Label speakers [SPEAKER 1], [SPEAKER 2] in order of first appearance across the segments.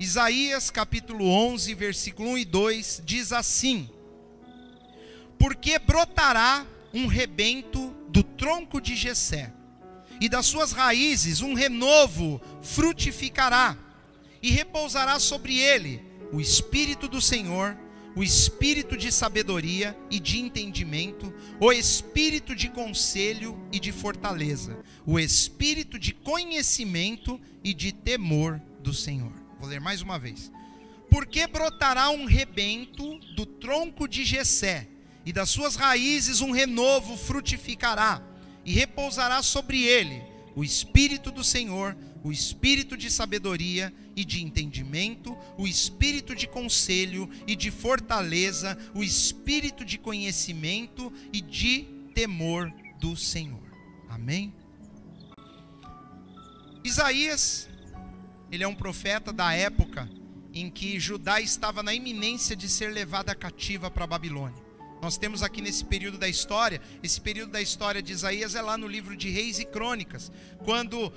[SPEAKER 1] Isaías capítulo 11, versículo 1 e 2, diz assim: porque brotará um rebento do tronco de Jessé, e das suas raízes um renovo frutificará, e repousará sobre ele o Espírito do Senhor, o Espírito de sabedoria e de entendimento, o Espírito de conselho e de fortaleza, o Espírito de conhecimento e de temor do Senhor. Vou ler mais uma vez. Porque brotará um rebento do tronco de Jessé, e das suas raízes um renovo frutificará, e repousará sobre ele o Espírito do Senhor, o Espírito de sabedoria e de entendimento, o Espírito de conselho e de fortaleza, o Espírito de conhecimento e de temor do Senhor. Amém? Isaías, ele é um profeta da época em que Judá estava na iminência de ser levada cativa para a Babilônia. Nós temos aqui nesse período da história, esse período da história de Isaías é lá no livro de Reis e Crônicas, quando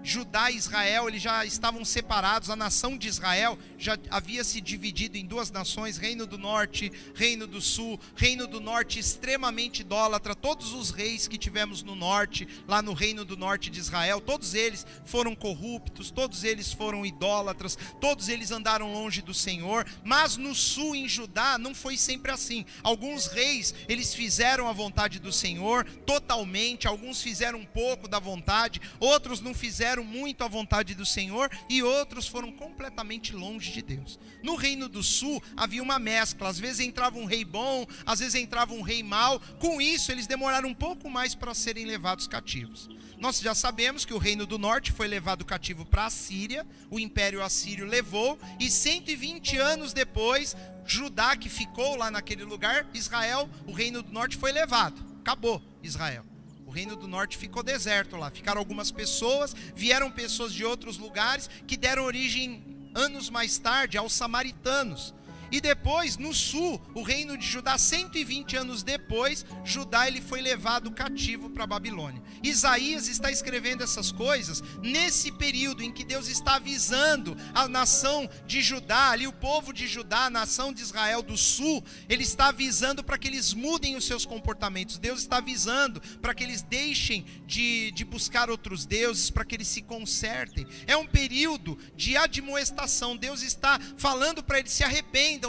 [SPEAKER 1] Judá e Israel, eles já estavam separados. A nação de Israel já havia se dividido em duas nações, Reino do Norte, Reino do Sul. Reino do Norte extremamente idólatra. Todos os reis que tivemos no norte, lá no Reino do Norte de Israel, todos eles foram corruptos, todos eles foram idólatras, todos eles andaram longe do Senhor. Mas no sul, em Judá, não foi sempre assim. Alguns reis, eles fizeram a vontade do Senhor totalmente, alguns fizeram um pouco da vontade, outros não fizeram muito a vontade do Senhor, e outros foram completamente longe de Deus. No Reino do Sul havia uma mescla, às vezes entrava um rei bom, às vezes entrava um rei mau. Com isso eles demoraram um pouco mais para serem levados cativos. Nós já sabemos que o Reino do Norte foi levado cativo para a Síria, o Império Assírio levou, e 120 anos depois, Judá, que ficou lá naquele lugar, Israel, o Reino do Norte foi levado, acabou Israel. O Reino do Norte ficou deserto lá, ficaram algumas pessoas, vieram pessoas de outros lugares que deram origem anos mais tarde aos samaritanos. E depois, no sul, o reino de Judá, 120 anos depois, Judá ele foi levado cativo para a Babilônia. Isaías está escrevendo essas coisas nesse período em que Deus está avisando a nação de Judá, ali o povo de Judá, a nação de Israel do sul, ele está avisando para que eles mudem os seus comportamentos. Deus está avisando para que eles deixem de buscar outros deuses, para que eles se consertem. É um período de admoestação. Deus está falando para eles: se arrependam,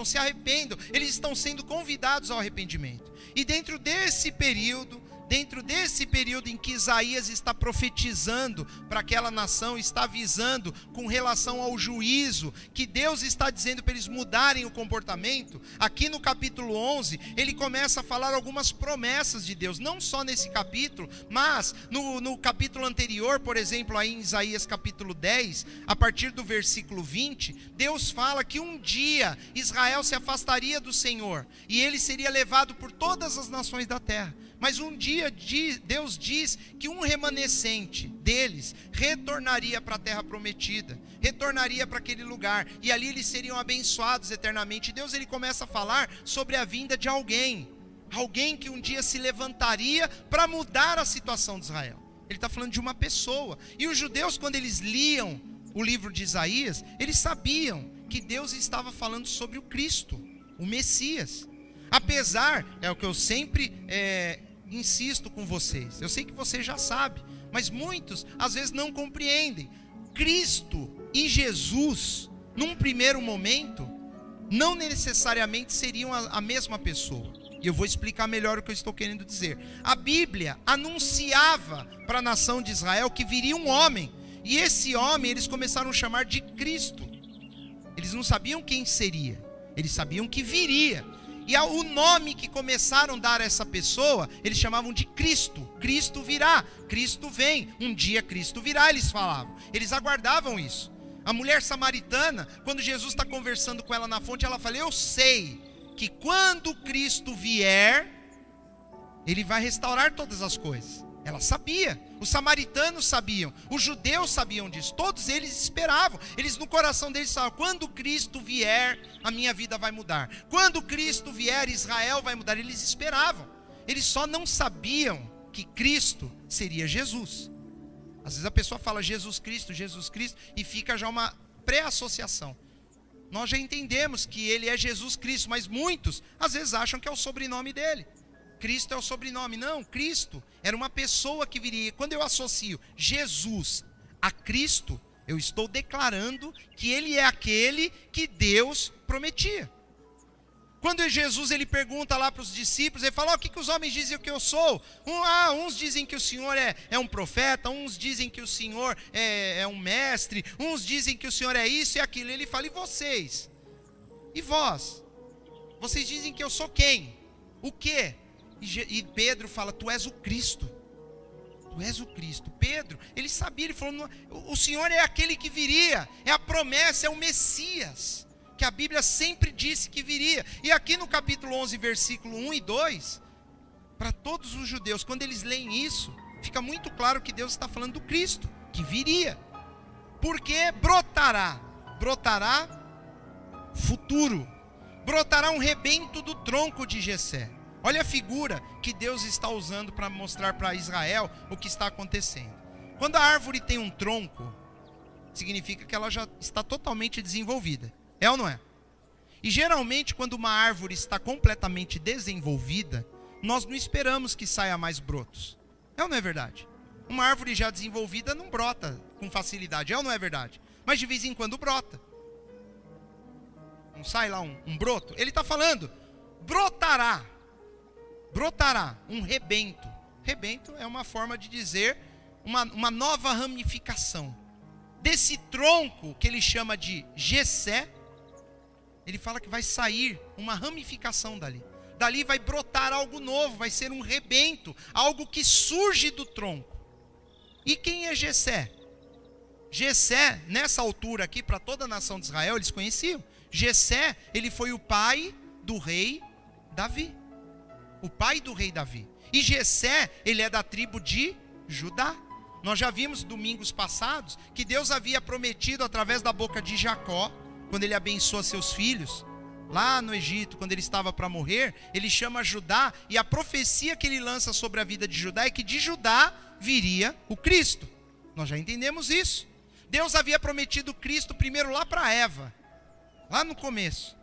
[SPEAKER 1] eles estão sendo convidados ao arrependimento. E dentro desse período em que Isaías está profetizando para aquela nação, está avisando com relação ao juízo, que Deus está dizendo para eles mudarem o comportamento, aqui no capítulo 11, ele começa a falar algumas promessas de Deus, não só nesse capítulo, mas no capítulo anterior, por exemplo, aí em Isaías capítulo 10, a partir do versículo 20, Deus fala que um dia Israel se afastaria do Senhor, e ele seria levado por todas as nações da terra. Mas um dia Deus diz que um remanescente deles retornaria para a terra prometida, retornaria para aquele lugar, e ali eles seriam abençoados eternamente. E Deus ele começa a falar sobre a vinda de alguém que um dia se levantaria para mudar a situação de Israel. Ele está falando de uma pessoa. E os judeus, quando eles liam o livro de Isaías, eles sabiam que Deus estava falando sobre o Cristo, o Messias. Apesar, é o que eu sempre insisto com vocês, eu sei que você já sabe, mas muitos às vezes não compreendem. Cristo e Jesus, num primeiro momento, não necessariamente seriam a mesma pessoa. E eu vou explicar melhor o que eu estou querendo dizer. A Bíblia anunciava para a nação de Israel que viria um homem, e esse homem eles começaram a chamar de Cristo. Eles não sabiam quem seria, eles sabiam que viria. E o nome que começaram a dar a essa pessoa, eles chamavam de Cristo. Cristo virá, Cristo vem, um dia Cristo virá, eles falavam. Eles aguardavam isso. A mulher samaritana, quando Jesus está conversando com ela na fonte, ela fala: eu sei que quando Cristo vier, ele vai restaurar todas as coisas. Ela sabia, os samaritanos sabiam, os judeus sabiam disso, todos eles esperavam, eles no coração deles falavam: quando Cristo vier, a minha vida vai mudar, quando Cristo vier, Israel vai mudar. Eles esperavam, eles só não sabiam que Cristo seria Jesus. Às vezes a pessoa fala Jesus Cristo, e fica já uma pré-associação. Nós já entendemos que ele é Jesus Cristo, mas muitos às vezes acham que é o sobrenome dele. Cristo é o sobrenome. Não, Cristo era uma pessoa que viria. Quando eu associo Jesus a Cristo, eu estou declarando que ele é aquele que Deus prometia. Quando Jesus ele pergunta lá para os discípulos, ele fala: o que os homens dizem que eu sou? Uns dizem que o Senhor é um profeta, uns dizem que o Senhor é um mestre, uns dizem que o Senhor é isso e aquilo. Ele fala: e vocês? E vós? Vocês dizem que eu sou quem? O quê? E Pedro fala: tu és o Cristo. Tu és o Cristo. Pedro, ele sabia, ele falou: o Senhor é aquele que viria, é a promessa, é o Messias, que a Bíblia sempre disse que viria. E aqui no capítulo 11, versículo 1 e 2, para todos os judeus, quando eles leem isso, fica muito claro que Deus está falando do Cristo, que viria. Porque brotará futuro, brotará um rebento do tronco de Jessé. Olha a figura que Deus está usando para mostrar para Israel o que está acontecendo. Quando a árvore tem um tronco, significa que ela já está totalmente desenvolvida. É ou não é? E geralmente quando uma árvore está completamente desenvolvida, nós não esperamos que saia mais brotos. É ou não é verdade? Uma árvore já desenvolvida não brota com facilidade. É ou não é verdade? Mas de vez em quando brota. Não sai lá um broto? Ele está falando: brotará um rebento. Rebento é uma forma de dizer uma nova ramificação. Desse tronco que ele chama de Jessé, ele fala que vai sair uma ramificação dali. Dali vai brotar algo novo, vai ser um rebento, algo que surge do tronco. E quem é Jessé? Jessé, nessa altura aqui, para toda a nação de Israel, eles conheciam. Jessé, ele foi o pai do rei Davi. O pai do rei Davi. E Jessé, ele é da tribo de Judá. Nós já vimos domingos passados que Deus havia prometido através da boca de Jacó, quando ele abençoa seus filhos, lá no Egito, quando ele estava para morrer, ele chama Judá, e a profecia que ele lança sobre a vida de Judá é que de Judá viria o Cristo. Nós já entendemos isso. Deus havia prometido Cristo primeiro lá para Eva, lá no começo.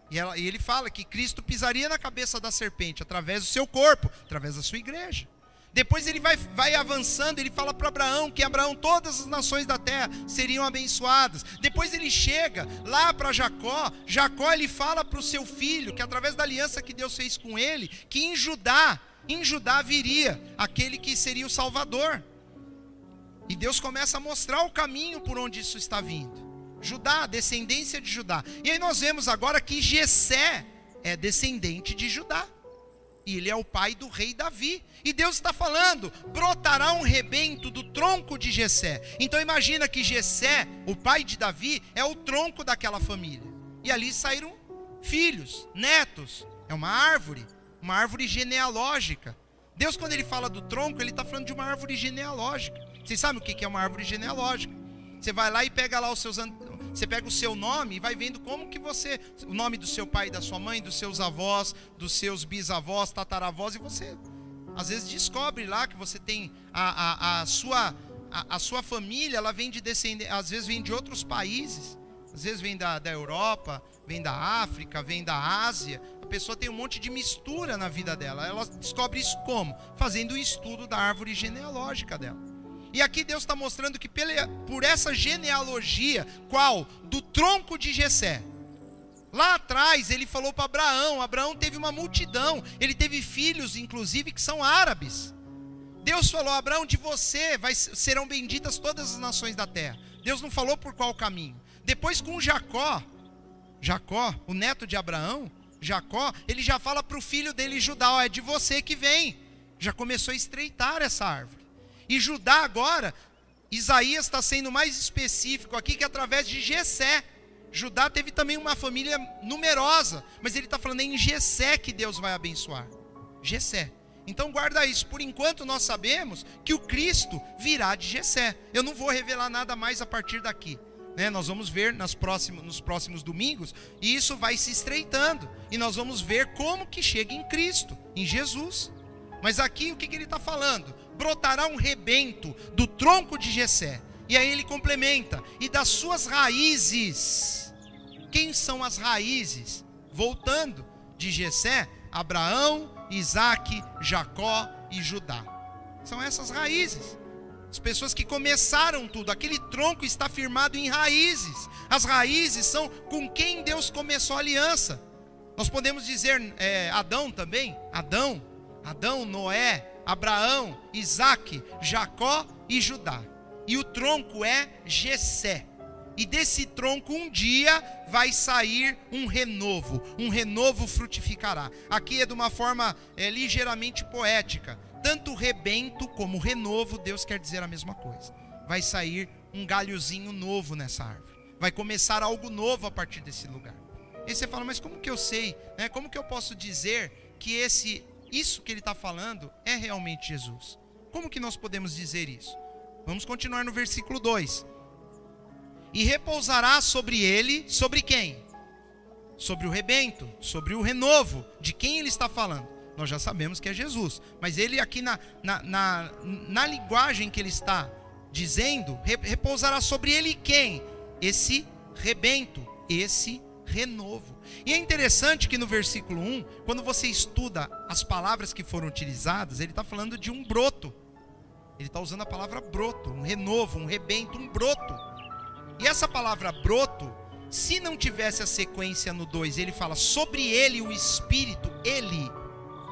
[SPEAKER 1] E ele fala que Cristo pisaria na cabeça da serpente, através do seu corpo, através da sua igreja. Depois ele vai avançando, ele fala para Abraão, que Abraão, todas as nações da terra seriam abençoadas. Depois ele chega lá para Jacó. Jacó, ele fala para o seu filho, que através da aliança que Deus fez com ele, que em Judá viria aquele que seria o Salvador. E Deus começa a mostrar o caminho por onde isso está vindo. Judá, descendência de Judá. E aí nós vemos agora que Jessé é descendente de Judá. E ele é o pai do rei Davi. E Deus está falando: brotará um rebento do tronco de Jessé. Então imagina que Jessé, o pai de Davi, é o tronco daquela família. E ali saíram filhos, netos. É uma árvore genealógica. Deus, quando ele fala do tronco, ele está falando de uma árvore genealógica. Vocês sabem o que é uma árvore genealógica? Você vai lá e pega lá você pega o seu nome e vai vendo como que o nome do seu pai e da sua mãe, dos seus avós, dos seus bisavós, tataravós, e você às vezes descobre lá que você tem a sua família, ela vem de descendência, às vezes vem de outros países, às vezes vem da Europa, vem da África, vem da Ásia. A pessoa tem um monte de mistura na vida dela. Ela descobre isso como? Fazendo o estudo da árvore genealógica dela. E aqui Deus está mostrando que por essa genealogia, qual? Do tronco de Jessé. Lá atrás ele falou para Abraão. Abraão teve uma multidão. Ele teve filhos, inclusive, que são árabes. Deus falou: Abraão, de você serão benditas todas as nações da terra. Deus não falou por qual caminho. Depois com Jacó, o neto de Abraão, Jacó, ele já fala para o filho dele Judá: ó, é de você que vem. Já começou a estreitar essa árvore. E Judá agora, Isaías está sendo mais específico aqui, que através de Jessé. Judá teve também uma família numerosa, mas ele está falando em Jessé que Deus vai abençoar. Jessé. Então guarda isso. Por enquanto nós sabemos que o Cristo virá de Jessé. Eu não vou revelar nada mais a partir daqui. Nós vamos ver nos próximos domingos, e isso vai se estreitando. E nós vamos ver como que chega em Cristo, em Jesus. Mas aqui o que ele está falando? Brotará um rebento do tronco de Jessé. E aí ele complementa: e das suas raízes. Quem são as raízes? Voltando de Jessé, Abraão, Isaque, Jacó e Judá. São essas raízes. As pessoas que começaram tudo. Aquele tronco está firmado em raízes. As raízes são com quem Deus começou a aliança. Nós podemos dizer Adão também. Adão, Noé, Abraão, Isaque, Jacó e Judá. E o tronco é Jessé. E desse tronco um dia vai sair um renovo frutificará. Aqui é de uma forma ligeiramente poética. Tanto rebento como renovo, Deus quer dizer a mesma coisa. Vai sair um galhozinho novo nessa árvore. Vai começar algo novo a partir desse lugar. E você fala, mas como que eu sei? Como que eu posso dizer que isso que ele está falando é realmente Jesus? Como que nós podemos dizer isso? Vamos continuar no versículo 2. E repousará sobre ele, sobre quem? Sobre o rebento, sobre o renovo. De quem ele está falando? Nós já sabemos que é Jesus. Mas ele aqui na linguagem que ele está dizendo, repousará sobre ele quem? Esse rebento, esse renovo. E é interessante que no versículo 1, quando você estuda as palavras que foram utilizadas, ele está falando de um broto. Ele está usando a palavra broto, um renovo, um rebento, um broto. E essa palavra broto, se não tivesse a sequência no 2, ele fala sobre ele o Espírito, ele.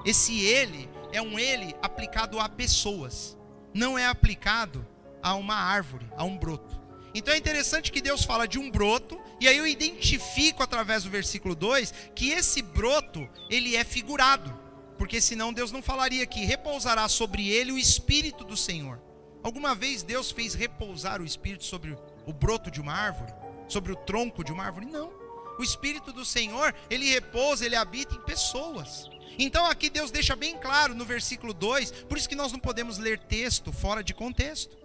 [SPEAKER 1] Esse ele é um ele aplicado a pessoas, não é aplicado a uma árvore, a um broto. Então é interessante que Deus fala de um broto, e aí eu identifico através do versículo 2 que esse broto, ele é figurado, porque senão Deus não falaria que repousará sobre ele o Espírito do Senhor. Alguma vez Deus fez repousar o Espírito sobre o broto de uma árvore? Sobre o tronco de uma árvore? Não. O Espírito do Senhor, ele repousa, ele habita em pessoas. Então aqui Deus deixa bem claro no versículo 2, por isso que nós não podemos ler texto fora de contexto.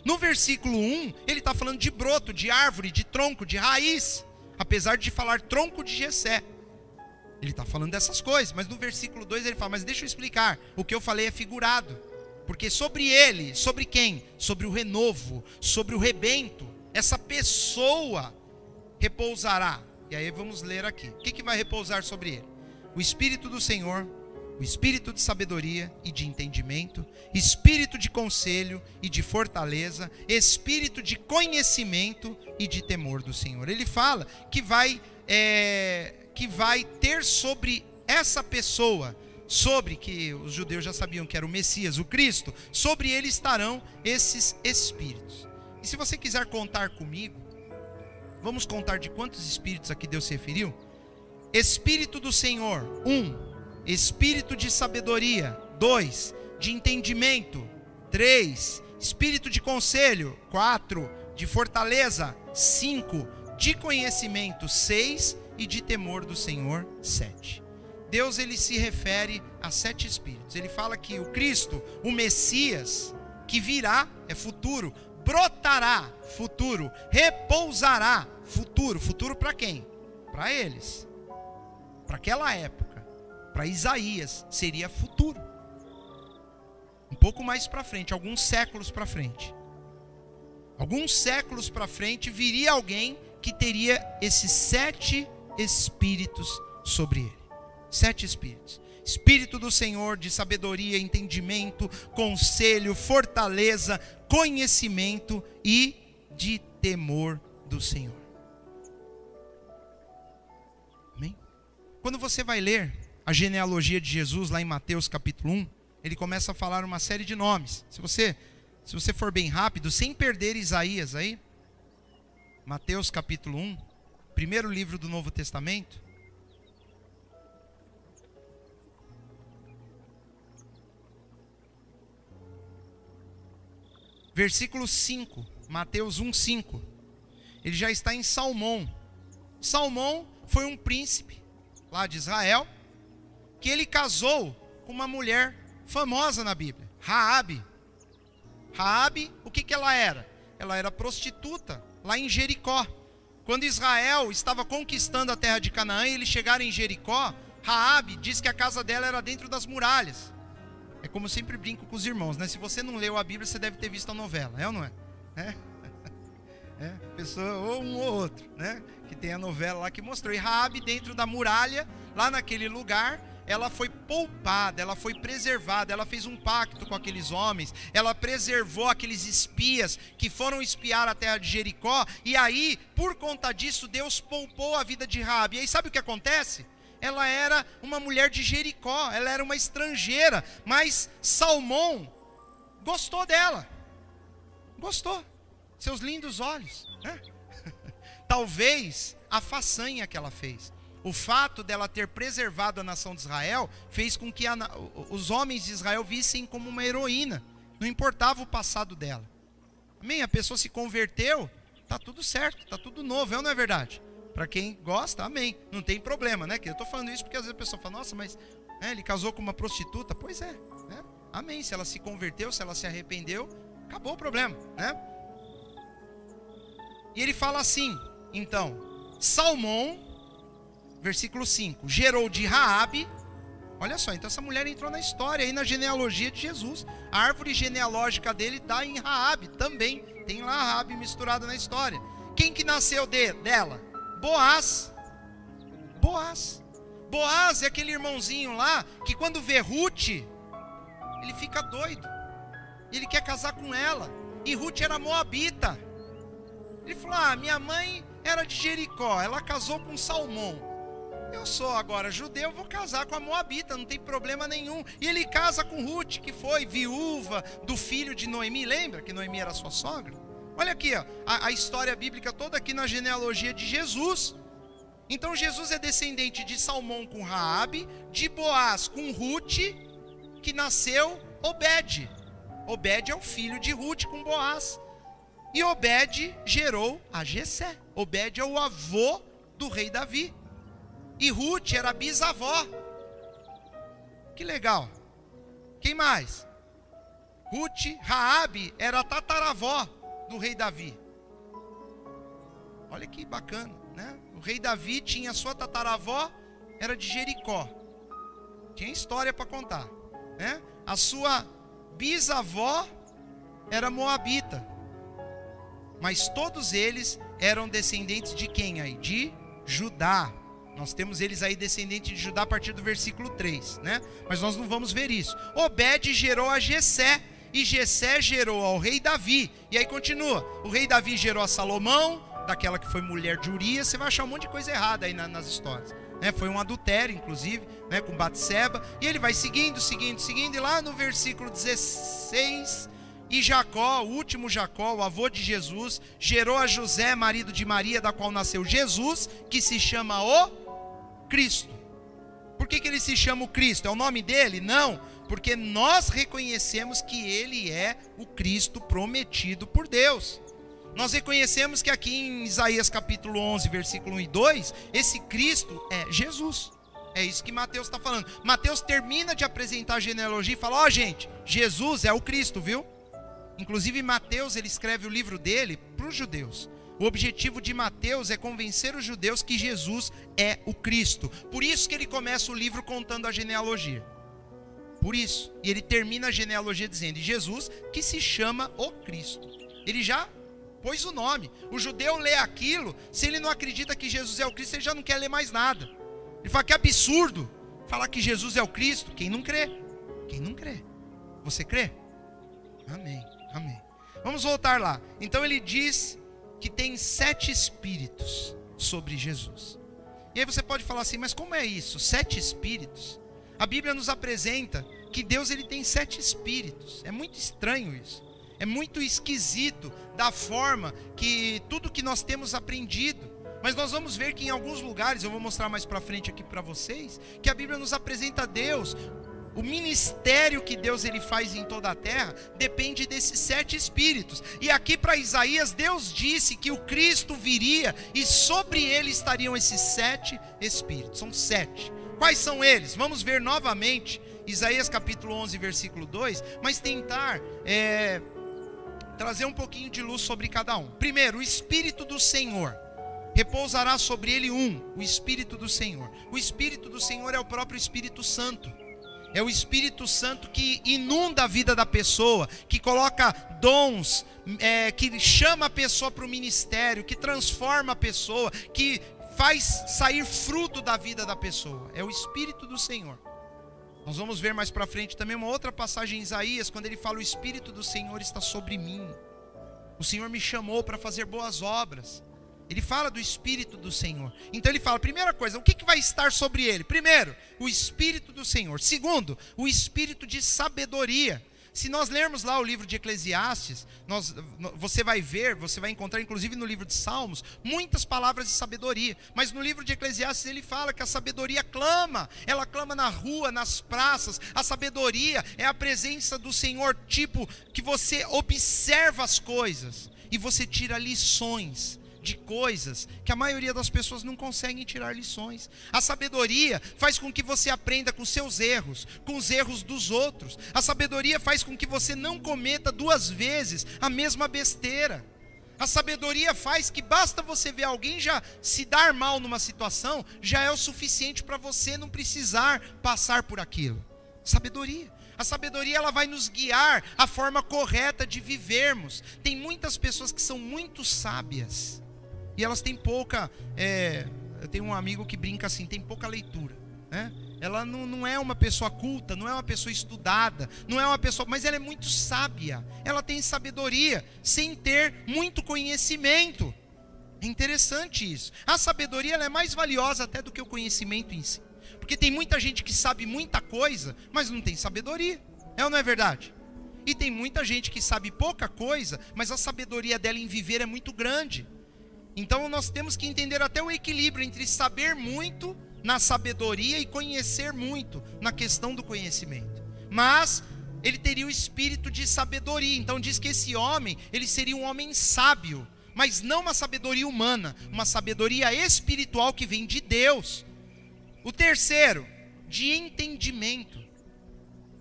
[SPEAKER 1] No versículo 1, ele está falando de broto, de árvore, de tronco, de raiz. Apesar de falar tronco de Jessé. Ele está falando dessas coisas, mas no versículo 2 ele fala, mas deixa eu explicar, o que eu falei é figurado. Porque sobre ele, sobre quem? Sobre o renovo, sobre o rebento, essa pessoa repousará. E aí vamos ler aqui. O que vai repousar sobre ele? O Espírito do Senhor, o Espírito de sabedoria e de entendimento, Espírito de conselho e de fortaleza, Espírito de conhecimento e de temor do Senhor. Ele fala que vai ter sobre essa pessoa, sobre que os judeus já sabiam que era o Messias, o Cristo, sobre ele estarão esses Espíritos. E se você quiser contar comigo, vamos contar de quantos Espíritos aqui Deus se referiu? Espírito do Senhor, 1. Espírito de sabedoria, 2. De entendimento, 3. Espírito de conselho, 4. De fortaleza, 5. De conhecimento, 6. E de temor do Senhor, 7. Deus, ele se refere a 7 Espíritos. Ele fala que o Cristo, o Messias, que virá, é futuro, brotará, futuro, repousará, futuro. Futuro para quem? Para eles. Para aquela época, para Isaías, seria futuro. Um pouco mais para frente, alguns séculos para frente. Alguns séculos para frente, viria alguém que teria esses 7 Espíritos sobre ele. 7 Espíritos. Espírito do Senhor de sabedoria, entendimento, conselho, fortaleza, conhecimento e de temor do Senhor. Amém? Quando você vai ler a genealogia de Jesus lá em Mateus capítulo 1, ele começa a falar uma série de nomes. Se você for bem rápido, sem perder Isaías aí, Mateus capítulo 1, primeiro livro do Novo Testamento, versículo 5, Mateus 1, 5. Ele já está em Salmão. Salmão foi um príncipe lá de Israel, que ele casou com uma mulher famosa na Bíblia, Raabe. Raabe, o que ela era? Ela era prostituta lá em Jericó. Quando Israel estava conquistando a terra de Canaã e eles chegaram em Jericó, Raabe diz que a casa dela era dentro das muralhas. É como eu sempre brinco com os irmãos, né? Se você não leu a Bíblia, você deve ter visto a novela, é ou não é? né? Pessoa, ou um ou outro, né? Que tem a novela lá que mostrou. E Raabe, dentro da muralha, lá naquele lugar, ela foi poupada, ela foi preservada, ela fez um pacto com aqueles homens, ela preservou aqueles espias que foram espiar a terra de Jericó, e aí, por conta disso, Deus poupou a vida de Raabe. E aí sabe o que acontece? Ela era uma mulher de Jericó, ela era uma estrangeira, mas Salmão gostou dela, gostou, seus lindos olhos, né? Talvez a façanha que ela fez, o fato dela ter preservado a nação de Israel, fez com que os homens de Israel vissem como uma heroína, não importava o passado dela. Amém? A pessoa se converteu, está tudo certo, está tudo novo, não é verdade? Para quem gosta, amém, não tem problema, né? Que eu estou falando isso porque às vezes a pessoa fala, nossa, mas ele casou com uma prostituta. Pois é, né? Amém, se ela se converteu, se ela se arrependeu, acabou o problema, né? E ele fala assim, então, Salmão, versículo 5, gerou de Raabe. Olha só, então essa mulher entrou na história, aí na genealogia de Jesus. A árvore genealógica dele está em Raabe também, tem lá Raabe misturada na história. Quem que nasceu dela? Boaz. Boaz é aquele irmãozinho lá que quando vê Ruth, ele fica doido, ele quer casar com ela, e Ruth era moabita. Ele falou, minha mãe era de Jericó, ela casou com Salmão, eu sou agora judeu, vou casar com a moabita, não tem problema nenhum. E ele casa com Ruth, que foi viúva do filho de Noemi. Lembra que Noemi era sua sogra? Olha aqui, ó, a história bíblica toda aqui na genealogia de Jesus. Então Jesus é descendente de Salmão com Raabe, de Boaz com Ruth, que nasceu Obed. Obed é o filho de Ruth com Boaz. E Obed gerou a Jessé. Obed é o avô do rei Davi. E Ruth era bisavó. Que legal. Quem mais? Raabe era a tataravó do rei Davi. Olha que bacana, né? O rei Davi tinha a sua tataravó, era de Jericó. Tinha história para contar, né? A sua bisavó era moabita. Mas todos eles eram descendentes de quem aí? De Judá. Nós temos eles aí descendentes de Judá a partir do versículo 3, né? Mas nós não vamos ver isso. Obed gerou a Jessé, e Jessé gerou ao rei Davi. E aí continua, o rei Davi gerou a Salomão, daquela que foi mulher de Urias. Você vai achar um monte de coisa errada aí nas histórias, né? Foi um adultério, inclusive, né? Com Batseba. E ele vai seguindo, e lá no versículo 16... E Jacó, o último Jacó, o avô de Jesus, gerou a José, marido de Maria, da qual nasceu Jesus, que se chama o Cristo. Por que ele se chama o Cristo? É o nome dele? Não, porque nós reconhecemos que ele é o Cristo prometido por Deus. Nós reconhecemos que aqui em Isaías capítulo 11, versículo 1 e 2, esse Cristo é Jesus. É isso que Mateus está falando. Mateus termina de apresentar a genealogia e fala, gente, Jesus é o Cristo, viu? Inclusive Mateus, ele escreve o livro dele para os judeus. O objetivo de Mateus é convencer os judeus que Jesus é o Cristo. Por isso que ele começa o livro contando a genealogia. Por isso. E ele termina a genealogia dizendo, Jesus que se chama o Cristo. Ele já pôs o nome. O judeu lê aquilo, se ele não acredita que Jesus é o Cristo, ele já não quer ler mais nada. Ele fala que é absurdo falar que Jesus é o Cristo. Quem não crê? Quem não crê? Você crê? Amém. Amém. Vamos voltar lá. Então ele diz que tem 7 espíritos sobre Jesus. E aí você pode falar assim, mas como é isso? 7 espíritos? A Bíblia nos apresenta que Deus ele tem 7 espíritos. É muito estranho isso. É muito esquisito da forma que tudo que nós temos aprendido. Mas nós vamos ver que em alguns lugares, eu vou mostrar mais para frente aqui para vocês, que a Bíblia nos apresenta Deus. O ministério que Deus ele faz em toda a terra depende desses 7 espíritos. E aqui para Isaías, Deus disse que o Cristo viria e sobre ele estariam esses 7 espíritos. São 7. Quais são eles? Vamos ver novamente Isaías capítulo 11, versículo 2, mas tentar trazer um pouquinho de luz sobre cada um. Primeiro, o Espírito do Senhor. Repousará sobre ele o Espírito do Senhor. O Espírito do Senhor é o próprio Espírito Santo. É o Espírito Santo que inunda a vida da pessoa, que coloca dons, que chama a pessoa para o ministério, que transforma a pessoa, que faz sair fruto da vida da pessoa. É o Espírito do Senhor. Nós vamos ver mais para frente também uma outra passagem em Isaías, quando ele fala: o Espírito do Senhor está sobre mim. O Senhor me chamou para fazer boas obras. Ele fala do Espírito do Senhor. Então ele fala, primeira coisa, o que vai estar sobre ele? Primeiro, o Espírito do Senhor. Segundo, o Espírito de sabedoria. Se nós lermos lá o livro de Eclesiastes, você vai encontrar, inclusive no livro de Salmos, muitas palavras de sabedoria. Mas no livro de Eclesiastes ele fala que a sabedoria clama. Ela clama na rua, nas praças. A sabedoria é a presença do Senhor, tipo, que você observa as coisas e você tira lições de coisas que a maioria das pessoas não conseguem tirar lições. A sabedoria faz com que você aprenda com seus erros, com os erros dos outros. A sabedoria faz com que você não cometa 2 vezes a mesma besteira. A sabedoria faz que basta você ver alguém já se dar mal numa situação, já é o suficiente para você não precisar passar por aquilo. Sabedoria. A sabedoria, ela vai nos guiar à forma correta de vivermos. Tem muitas pessoas que são muito sábias e elas têm pouca, eu tenho um amigo que brinca assim, tem pouca leitura, né? Ela não é uma pessoa culta, não é uma pessoa estudada, não é uma pessoa, mas ela é muito sábia. Ela tem sabedoria sem ter muito conhecimento. É interessante isso. A sabedoria, ela é mais valiosa até do que o conhecimento em si. Porque tem muita gente que sabe muita coisa, mas não tem sabedoria. É ou não é verdade? E tem muita gente que sabe pouca coisa, mas a sabedoria dela em viver é muito grande. Então nós temos que entender até o equilíbrio entre saber muito na sabedoria e conhecer muito na questão do conhecimento. Mas ele teria o espírito de sabedoria. Então diz que esse homem, ele seria um homem sábio, mas não uma sabedoria humana, uma sabedoria espiritual que vem de Deus. O terceiro, de entendimento.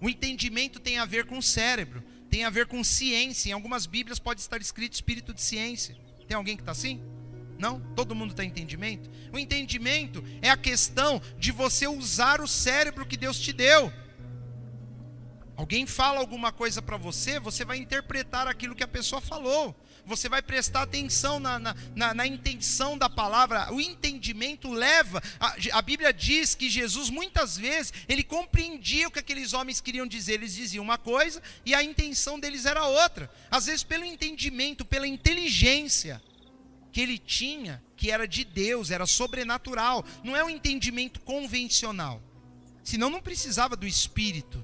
[SPEAKER 1] O entendimento tem a ver com o cérebro, tem a ver com ciência. Em algumas bíblias pode estar escrito espírito de ciência. Tem alguém que está assim? Não? Todo mundo tem entendimento? O entendimento é a questão de você usar o cérebro que Deus te deu. Alguém fala alguma coisa para você, você vai interpretar aquilo que a pessoa falou. Você vai prestar atenção na intenção da palavra. O entendimento leva... A Bíblia diz que Jesus, muitas vezes, ele compreendia o que aqueles homens queriam dizer. Eles diziam uma coisa e a intenção deles era outra. Às vezes, pelo entendimento, pela inteligência que ele tinha, que era de Deus, era sobrenatural. Não é um entendimento convencional. Senão não precisava do espírito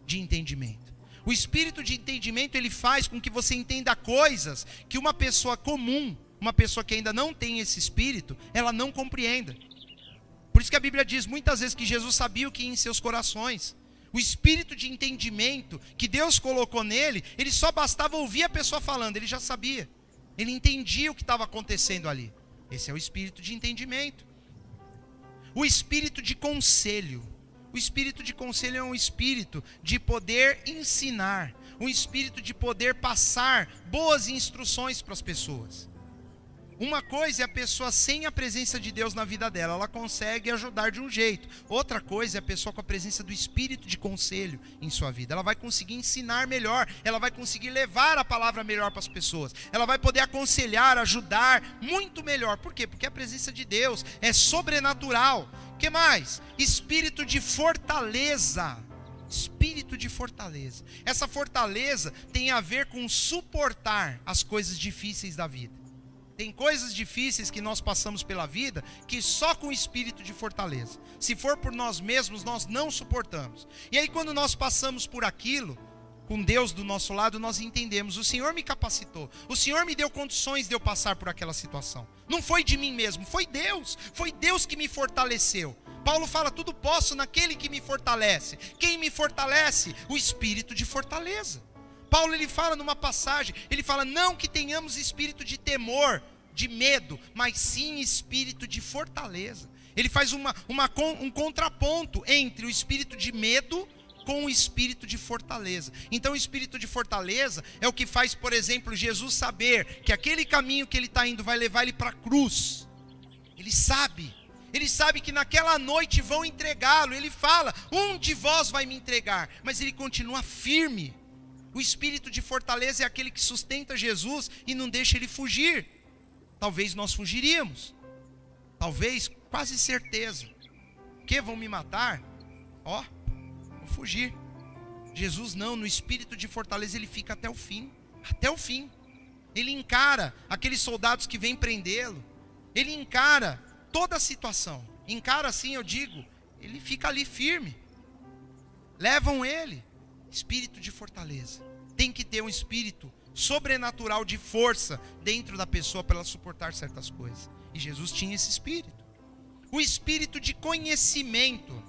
[SPEAKER 1] de entendimento. O espírito de entendimento, ele faz com que você entenda coisas que uma pessoa comum, uma pessoa que ainda não tem esse espírito, ela não compreenda. Por isso que a Bíblia diz muitas vezes que Jesus sabia o que ia em seus corações. O espírito de entendimento que Deus colocou nele, ele só bastava ouvir a pessoa falando, ele já sabia. Ele entendia o que estava acontecendo ali. Esse é o espírito de entendimento. O espírito de conselho. O espírito de conselho é um espírito de poder ensinar, um espírito de poder passar boas instruções para as pessoas. Uma coisa é a pessoa sem a presença de Deus na vida dela, ela consegue ajudar de um jeito. Outra coisa é a pessoa com a presença do espírito de conselho em sua vida. Ela vai conseguir ensinar melhor, ela vai conseguir levar a palavra melhor para as pessoas. Ela vai poder aconselhar, ajudar muito melhor. Por quê? Porque a presença de Deus é sobrenatural. O que mais? Espírito de fortaleza. Espírito de fortaleza. Essa fortaleza tem a ver com suportar as coisas difíceis da vida. Tem coisas difíceis que nós passamos pela vida que só com o espírito de fortaleza. Se for por nós mesmos, nós não suportamos. E aí quando nós passamos por aquilo, com Deus do nosso lado, nós entendemos, o Senhor me capacitou, o Senhor me deu condições de eu passar por aquela situação. Não foi de mim mesmo, foi Deus que me fortaleceu. Paulo fala, tudo posso naquele que me fortalece. Quem me fortalece? O espírito de fortaleza. Paulo, ele fala numa passagem, ele fala, não que tenhamos espírito de temor, de medo, mas sim espírito de fortaleza. Ele faz um contraponto entre o espírito de medo com o espírito de fortaleza. Então o espírito de fortaleza é o que faz, por exemplo, Jesus saber que aquele caminho que ele está indo vai levar ele para a cruz. Ele sabe. Ele sabe que naquela noite vão entregá-lo. Ele fala: um de vós vai me entregar. Mas ele continua firme. O espírito de fortaleza é aquele que sustenta Jesus e não deixa ele fugir. Talvez nós fugiríamos. Talvez, quase certeza. Que vão me matar? Ó, vou fugir. Jesus não, no espírito de fortaleza ele fica até o fim. Até o fim. Ele encara aqueles soldados que vêm prendê-lo. Ele encara toda a situação. Encara assim, eu digo, ele fica ali firme. Levam ele. Espírito de fortaleza. Tem que ter um espírito sobrenatural de força dentro da pessoa para ela suportar certas coisas. E Jesus tinha esse espírito. O espírito de conhecimento.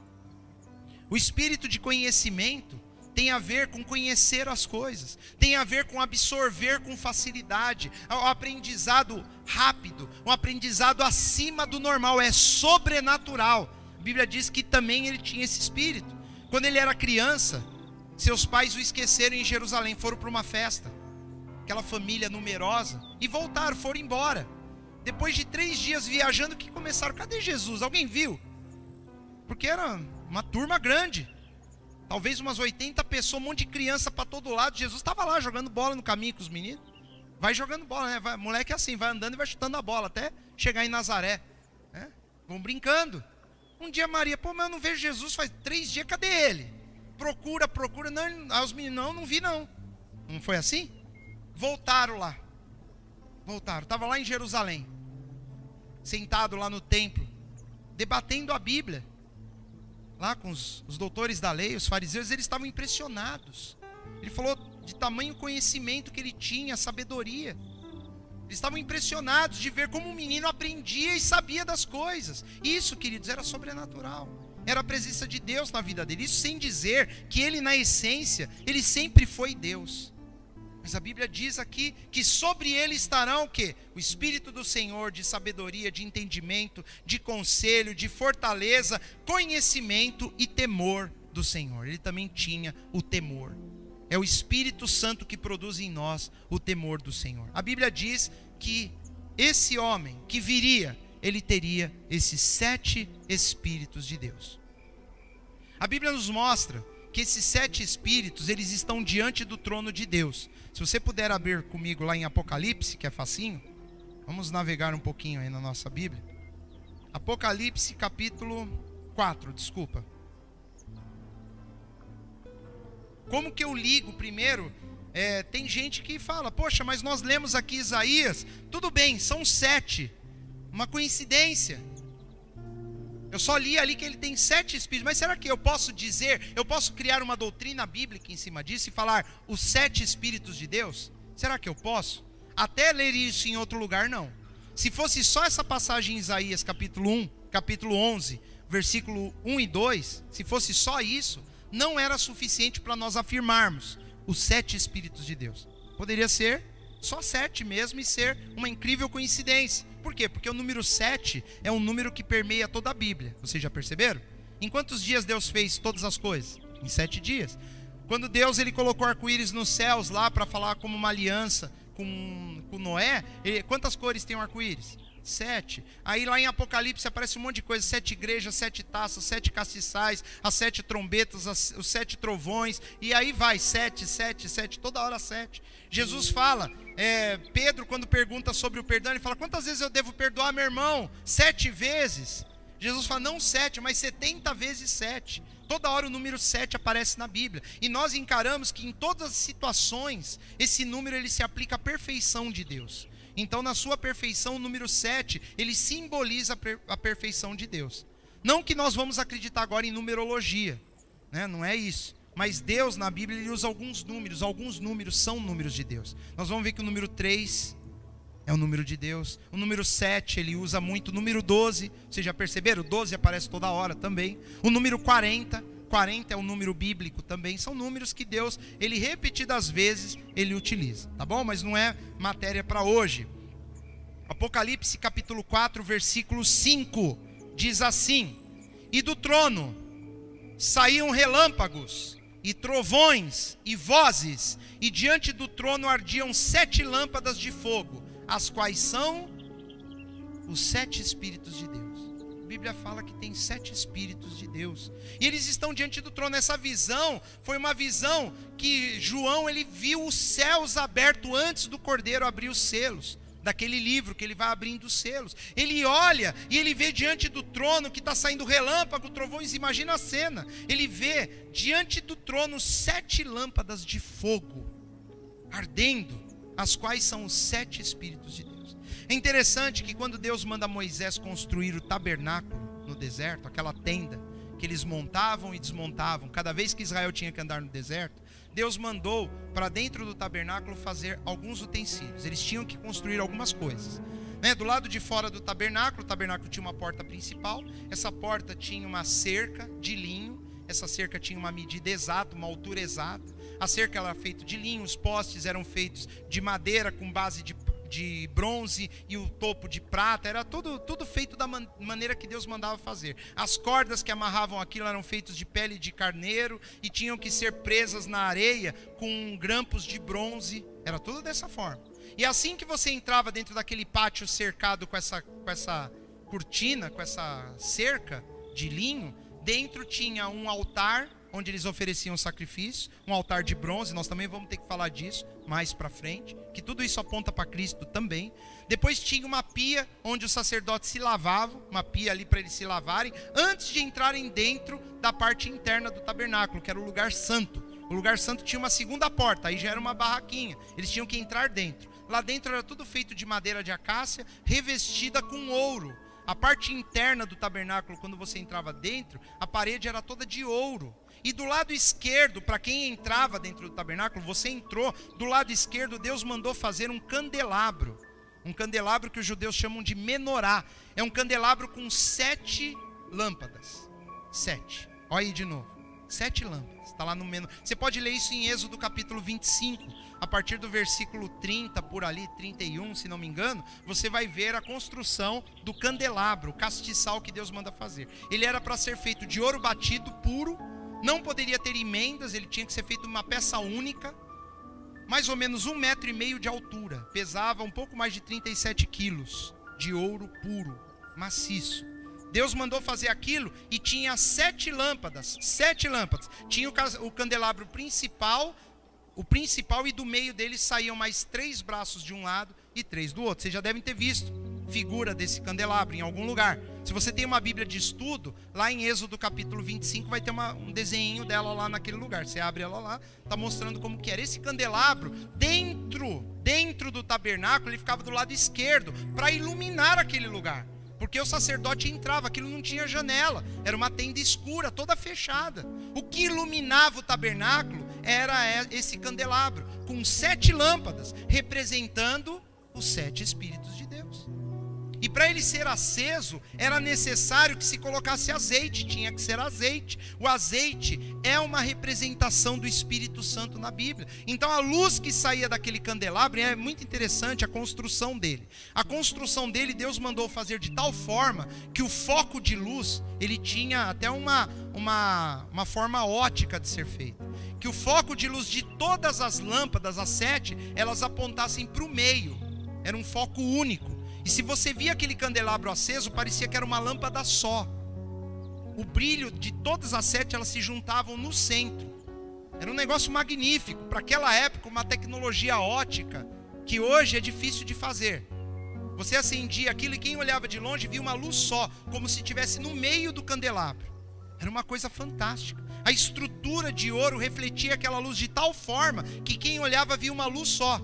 [SPEAKER 1] O espírito de conhecimento tem a ver com conhecer as coisas, tem a ver com absorver com facilidade, um aprendizado rápido, um aprendizado acima do normal, é sobrenatural. A Bíblia diz que também ele tinha esse espírito. Quando ele era criança, seus pais o esqueceram em Jerusalém, foram para uma festa, aquela família numerosa, e voltaram, foram embora. Depois de 3 dias viajando, que começaram: cadê Jesus? Alguém viu? Porque era uma turma grande. Talvez umas 80 pessoas, um monte de criança para todo lado. Jesus estava lá jogando bola no caminho com os meninos. Vai jogando bola, né? Moleque é assim, vai andando e vai chutando a bola até chegar em Nazaré. Vão brincando. Um dia Maria: pô, mas eu não vejo Jesus faz 3 dias, cadê ele? Procura. Não, os meninos, não vi não. Não foi assim? Voltaram lá. Estava lá em Jerusalém. Sentado lá no templo, debatendo a Bíblia. Lá com os doutores da lei, os fariseus, eles estavam impressionados. Ele falou de tamanho conhecimento que ele tinha, sabedoria. Eles estavam impressionados de ver como o menino aprendia e sabia das coisas. Isso, queridos, era sobrenatural. Era a presença de Deus na vida dele. Isso sem dizer que ele, na essência, ele sempre foi Deus. Mas a Bíblia diz aqui que sobre ele estarão o quê? O Espírito do Senhor, de sabedoria, de entendimento, de conselho, de fortaleza, conhecimento e temor do Senhor. Ele também tinha o temor. É o Espírito Santo que produz em nós o temor do Senhor. A Bíblia diz que esse homem que viria, ele teria esses 7 Espíritos de Deus. A Bíblia nos mostra que esses 7 Espíritos, eles estão diante do trono de Deus. Se você puder abrir comigo lá em Apocalipse, que é facinho, vamos navegar um pouquinho aí na nossa Bíblia. Apocalipse capítulo 4, desculpa. Como que eu ligo primeiro? Tem gente que fala: poxa, mas nós lemos aqui Isaías, tudo bem, são 7, uma coincidência. Eu só li ali que ele tem 7 espíritos, mas será que eu posso criar uma doutrina bíblica em cima disso e falar os 7 espíritos de Deus? Será que eu posso? Até ler isso em outro lugar, não. Se fosse só essa passagem em Isaías capítulo 1, capítulo 11, versículo 1 e 2, se fosse só isso, não era suficiente para nós afirmarmos os 7 espíritos de Deus. Poderia ser só 7 mesmo e ser uma incrível coincidência. Por quê? Porque o número 7 é um número que permeia toda a Bíblia. Vocês já perceberam? Em quantos dias Deus fez todas as coisas? Em 7 dias. Quando Deus ele colocou arco-íris nos céus lá para falar como uma aliança com Noé, quantas cores tem o arco-íris? 7. Aí lá em Apocalipse aparece um monte de coisa: 7 igrejas, 7 taças, 7 castiçais, as 7 trombetas, os 7 trovões, e aí vai, 7, 7, 7, toda hora 7. Jesus fala, Pedro quando pergunta sobre o perdão, ele fala: quantas vezes eu devo perdoar meu irmão? 7 vezes. Jesus fala: não 7, mas 70 vezes 7. Toda hora o número 7 aparece na Bíblia. E nós encaramos que em todas as situações, esse número ele se aplica à perfeição de Deus. Então, na sua perfeição, o número 7, ele simboliza a perfeição de Deus. Não que nós vamos acreditar agora em numerologia, né? Não é isso. Mas Deus, na Bíblia, ele usa alguns números são números de Deus. Nós vamos ver que o número 3 é o número de Deus. O número 7, ele usa muito. O número 12, vocês já perceberam? O 12 aparece toda hora também. O número 40 é um número bíblico também. São números que Deus, ele repetidas vezes, ele utiliza, tá bom? Mas não é matéria para hoje. Apocalipse capítulo 4, versículo 5, diz assim: e do trono saíam relâmpagos, e trovões, e vozes, e diante do trono ardiam 7 lâmpadas de fogo, as quais são os 7 Espíritos de Deus. A Bíblia fala que tem 7 Espíritos de Deus. E eles estão diante do trono. Essa visão foi uma visão que João, ele viu os céus abertos antes do Cordeiro abrir os selos. Daquele livro que ele vai abrindo os selos. Ele olha e ele vê diante do trono que está saindo relâmpago, trovões. Imagina a cena. Ele vê diante do trono 7 lâmpadas de fogo ardendo, as quais são os 7 Espíritos de Deus. É interessante que quando Deus manda Moisés construir o tabernáculo no deserto, aquela tenda que eles montavam e desmontavam, cada vez que Israel tinha que andar no deserto, Deus mandou para dentro do tabernáculo fazer alguns utensílios. Eles tinham que construir algumas coisas. Do lado de fora do tabernáculo, o tabernáculo tinha uma porta principal. Essa porta tinha uma cerca de linho. Essa cerca tinha uma medida exata, uma altura exata. A cerca era feita de linho, os postes eram feitos de madeira com base de bronze e o topo de prata. Era tudo feito da maneira que Deus mandava fazer. As cordas que amarravam aquilo eram feitas de pele de carneiro e tinham que ser presas na areia com grampos de bronze. Era tudo dessa forma. E assim que você entrava dentro daquele pátio cercado com essa cortina, com essa cerca de linho, dentro tinha um altar onde eles ofereciam sacrifício, um altar de bronze. Nós também vamos ter que falar disso mais para frente, que tudo isso aponta para Cristo também. Depois tinha uma pia onde os sacerdotes se lavavam, uma pia ali para eles se lavarem, antes de entrarem dentro da parte interna do tabernáculo, que era o lugar santo. O lugar santo tinha uma segunda porta, aí já era uma barraquinha, eles tinham que entrar dentro. Lá dentro era tudo feito de madeira de acácia, revestida com ouro. A parte interna do tabernáculo, quando você entrava dentro, a parede era toda de ouro. E do lado esquerdo, para quem entrava dentro do tabernáculo, você entrou, do lado esquerdo Deus mandou fazer um candelabro. Um candelabro que os judeus chamam de menorá. É um candelabro com 7 lâmpadas. 7. Olha aí de novo. 7 lâmpadas. Está lá no menorá. Você pode ler isso em Êxodo capítulo 25. A partir do versículo 30, por ali, 31, se não me engano, você vai ver a construção do candelabro, o castiçal que Deus manda fazer. Ele era para ser feito de ouro batido, puro. Não poderia ter emendas, ele tinha que ser feito uma peça única, mais ou menos 1,5 metro de altura, pesava um pouco mais de 37 quilos, de ouro puro, maciço. Deus mandou fazer aquilo e tinha 7 lâmpadas, tinha o candelabro principal, e do meio dele saíam mais 3 braços de um lado e 3 do outro. Vocês já devem ter visto figura desse candelabro em algum lugar. Se você tem uma Bíblia de estudo, lá em Êxodo capítulo 25 vai ter um desenho dela lá naquele lugar. Você abre ela lá, está mostrando como que era. Esse candelabro, dentro do tabernáculo, ele ficava do lado esquerdo, para iluminar aquele lugar. Porque o sacerdote entrava, aquilo não tinha janela, era uma tenda escura, toda fechada. O que iluminava o tabernáculo era esse candelabro, com 7 lâmpadas, representando os 7 Espíritos de Deus. E para ele ser aceso, era necessário que se colocasse azeite, tinha que ser azeite. O azeite é uma representação do Espírito Santo na Bíblia. Então a luz que saía daquele candelabro, é muito interessante a construção dele. A construção dele, Deus mandou fazer de tal forma que o foco de luz, ele tinha até uma forma ótica de ser feito. Que o foco de luz de todas as lâmpadas, as 7, elas apontassem para o meio. Era um foco único. E se você via aquele candelabro aceso, parecia que era uma lâmpada só. O brilho de todas as 7, elas se juntavam no centro. Era um negócio magnífico. Para aquela época, uma tecnologia ótica que hoje é difícil de fazer. Você acendia aquilo e quem olhava de longe via uma luz só, como se estivesse no meio do candelabro. Era uma coisa fantástica. A estrutura de ouro refletia aquela luz de tal forma que quem olhava via uma luz só.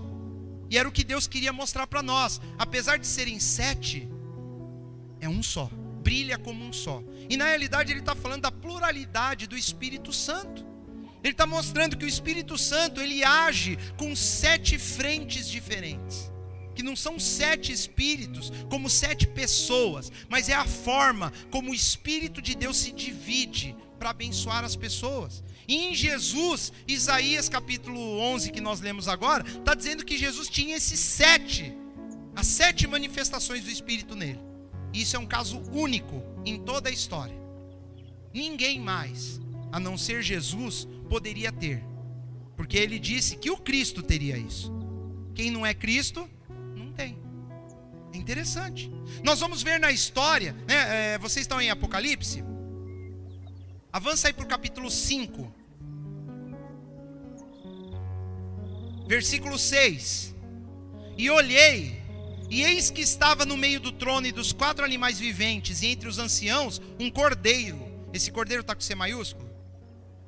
[SPEAKER 1] E era o que Deus queria mostrar para nós. Apesar de serem 7, é um só. Brilha como um só. E na realidade ele está falando da pluralidade do Espírito Santo. Ele está mostrando que o Espírito Santo, ele age com 7 frentes diferentes. Que não são 7 espíritos, como 7 pessoas. Mas é a forma como o Espírito de Deus se divide para abençoar as pessoas. E em Jesus, Isaías capítulo 11 que nós lemos agora, está dizendo que Jesus tinha esses 7, as 7 manifestações do Espírito nele. E isso é um caso único em toda a história. Ninguém mais, a não ser Jesus, poderia ter. Porque ele disse que o Cristo teria isso. Quem não é Cristo, não tem. É interessante. Nós vamos ver na história, né? Vocês estão em Apocalipse? Avança aí para o capítulo 5. Versículo 6. E olhei, e eis que estava no meio do trono e dos 4 animais viventes, e entre os anciãos, um cordeiro. Esse cordeiro está com C maiúsculo?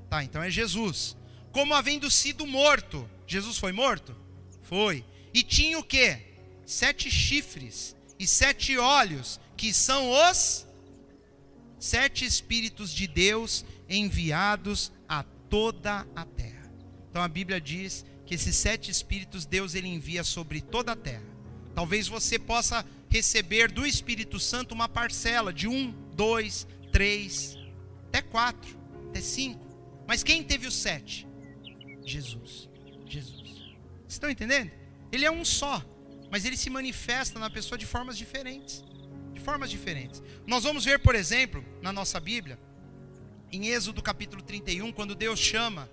[SPEAKER 1] Tá, então é Jesus. Como havendo sido morto. Jesus foi morto? Foi. E tinha o quê? 7 chifres e 7 olhos, que são os 7 Espíritos de Deus enviados a toda a terra. Então a Bíblia diz que esses 7 Espíritos Deus ele envia sobre toda a terra. Talvez você possa receber do Espírito Santo uma parcela de 1, 2, 3, até 4, até 5. Mas quem teve os 7? Jesus. Jesus. Vocês estão entendendo? Ele é um só, mas ele se manifesta na pessoa de formas diferentes. De formas diferentes. Nós vamos ver, por exemplo, na nossa Bíblia, em Êxodo capítulo 31, quando Deus chama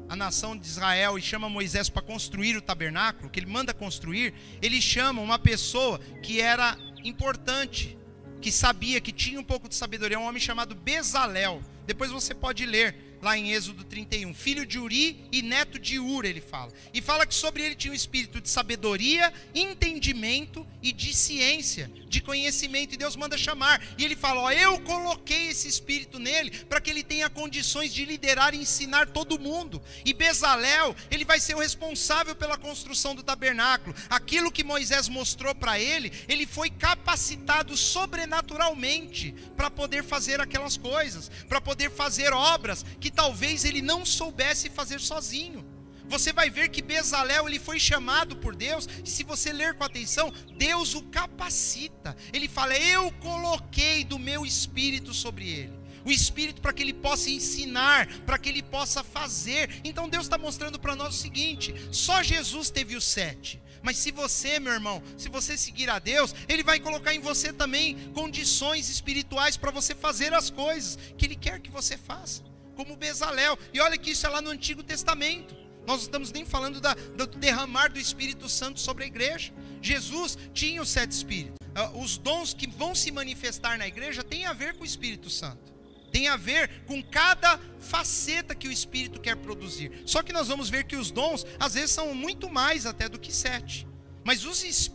[SPEAKER 1] a nação de Israel e chama Moisés para construir o tabernáculo, que ele manda construir, ele chama uma pessoa que era importante, que sabia, que tinha um pouco de sabedoria, um homem chamado Bezalel. Depois você pode ler lá em Êxodo 31, filho de Uri e neto de Ur, ele fala. E fala que sobre ele tinha um espírito de sabedoria, entendimento e de ciência, de conhecimento. E Deus manda chamar. E ele fala, ó, eu coloquei esse espírito nele para que ele tenha condições de liderar e ensinar todo mundo. E Bezalel, ele vai ser o responsável pela construção do tabernáculo. Aquilo que Moisés mostrou para ele, ele foi capacitado sobrenaturalmente para poder fazer aquelas coisas, para poder fazer obras que talvez ele não soubesse fazer sozinho. Você vai ver que Bezalel ele foi chamado por Deus, e se você ler com atenção, Deus o capacita. Ele fala, eu coloquei do meu espírito sobre ele. O espírito para que ele possa ensinar, para que ele possa fazer. Então Deus está mostrando para nós o seguinte, só Jesus teve os 7. Mas se você, meu irmão, se você seguir a Deus, Ele vai colocar em você também condições espirituais para você fazer as coisas que Ele quer que você faça. Como Bezalel. E olha que isso é lá no Antigo Testamento. Nós não estamos nem falando do derramar do Espírito Santo sobre a igreja. Jesus tinha os 7 Espíritos. Os dons que vão se manifestar na igreja têm a ver com o Espírito Santo. Tem a ver com cada faceta que o Espírito quer produzir. Só que nós vamos ver que os dons, às vezes, são muito mais até do que 7. Mas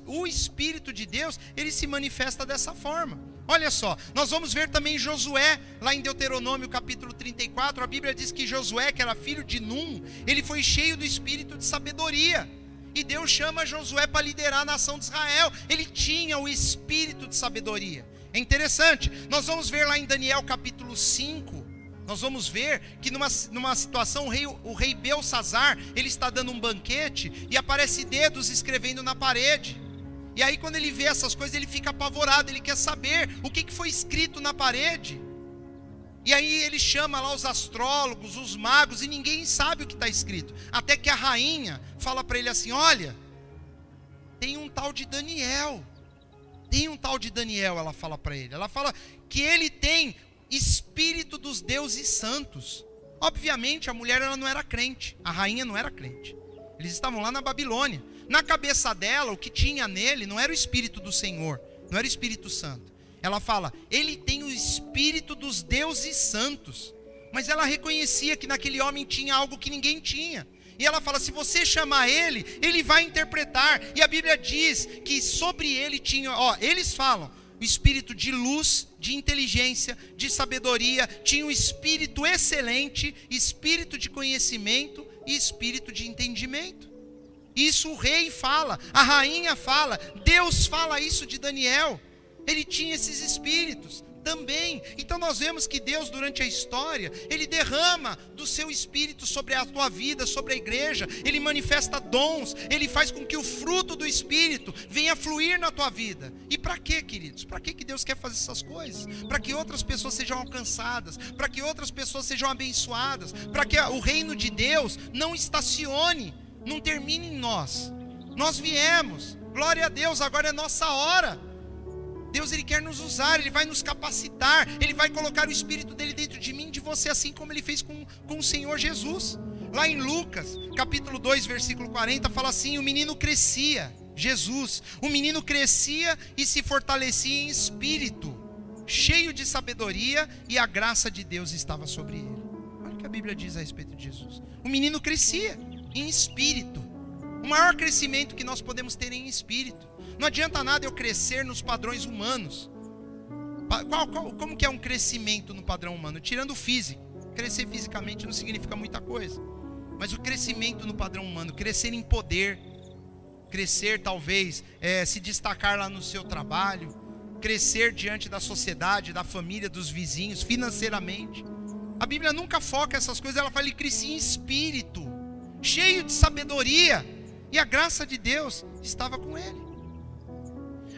[SPEAKER 1] o Espírito de Deus, ele se manifesta dessa forma. Olha só, nós vamos ver também Josué, lá em Deuteronômio capítulo 34, a Bíblia diz que Josué, que era filho de Num, ele foi cheio do espírito de sabedoria. E Deus chama Josué para liderar a nação de Israel. Ele tinha o espírito de sabedoria. É interessante, nós vamos ver lá em Daniel capítulo 5, nós vamos ver que numa situação o rei Belsazar, ele está dando um banquete e aparece dedos escrevendo na parede. E aí quando ele vê essas coisas, ele fica apavorado, ele quer saber o que foi escrito na parede. E aí ele chama lá os astrólogos, os magos, e ninguém sabe o que está escrito. Até que a rainha fala para ele assim, olha, tem um tal de Daniel. Tem um tal de Daniel, ela fala para ele. Ela fala que ele tem espírito dos deuses santos. Obviamente a mulher ela não era crente, a rainha não era crente. Eles estavam lá na Babilônia. Na cabeça dela, o que tinha nele não era o Espírito do Senhor, não era o Espírito Santo. Ela fala, ele tem o Espírito dos deuses santos. Mas ela reconhecia que naquele homem tinha algo que ninguém tinha. E ela fala, se você chamar ele, ele vai interpretar. E a Bíblia diz que sobre ele tinha, eles falam, o espírito de luz, de inteligência, de sabedoria, tinha um espírito excelente, espírito de conhecimento e espírito de entendimento. Isso o rei fala, a rainha fala, Deus fala isso de Daniel. Ele tinha esses espíritos também. Então nós vemos que Deus durante a história, Ele derrama do seu espírito sobre a tua vida, sobre a igreja. Ele manifesta dons, Ele faz com que o fruto do espírito venha fluir na tua vida. E para quê, queridos? Para que Deus quer fazer essas coisas? Para que outras pessoas sejam alcançadas, para que outras pessoas sejam abençoadas, para que o reino de Deus não estacione, não termine em nós. Nós viemos, glória a Deus, agora é nossa hora. Deus ele quer nos usar, Ele vai nos capacitar, Ele vai colocar o Espírito dEle dentro de mim, de você, assim como Ele fez com o Senhor Jesus. Lá em Lucas, capítulo 2, versículo 40, fala assim, o menino crescia, Jesus. O menino crescia e se fortalecia em espírito, cheio de sabedoria, e a graça de Deus estava sobre ele. Olha o que a Bíblia diz a respeito de Jesus. O menino crescia em espírito. O maior crescimento que nós podemos ter é em espírito. Não adianta nada eu crescer nos padrões humanos. Como que é um crescimento no padrão humano? Tirando o físico. Crescer fisicamente não significa muita coisa. Mas o crescimento no padrão humano, crescer em poder, crescer talvez, se destacar lá no seu trabalho, crescer diante da sociedade, da família, dos vizinhos, financeiramente. A Bíblia nunca foca essas coisas, ela fala que ele crescia em espírito, cheio de sabedoria, e a graça de Deus estava com ele.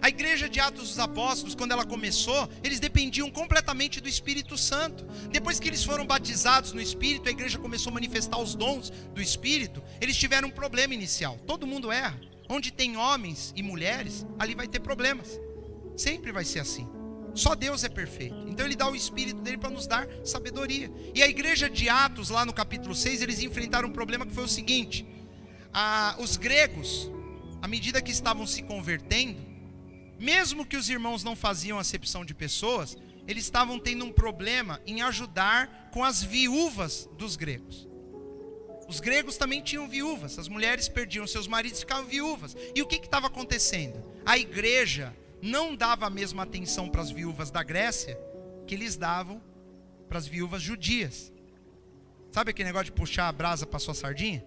[SPEAKER 1] A igreja de Atos dos Apóstolos, quando ela começou, eles dependiam completamente do Espírito Santo. Depois que eles foram batizados no Espírito, a igreja começou a manifestar os dons do Espírito. Eles tiveram um problema inicial. Todo mundo erra. Onde tem homens e mulheres, ali vai ter problemas. Sempre vai ser assim. Só Deus é perfeito. Então ele dá o Espírito dele para nos dar sabedoria. E a igreja de Atos, lá no capítulo 6, eles enfrentaram um problema que foi o seguinte. Os gregos, à medida que estavam se convertendo, mesmo que os irmãos não faziam acepção de pessoas, eles estavam tendo um problema em ajudar com as viúvas dos gregos. Os gregos também tinham viúvas, as mulheres perdiam seus maridos e ficavam viúvas. E o que estava acontecendo? A igreja não dava a mesma atenção para as viúvas da Grécia que eles davam para as viúvas judias. Sabe aquele negócio de puxar a brasa para sua sardinha?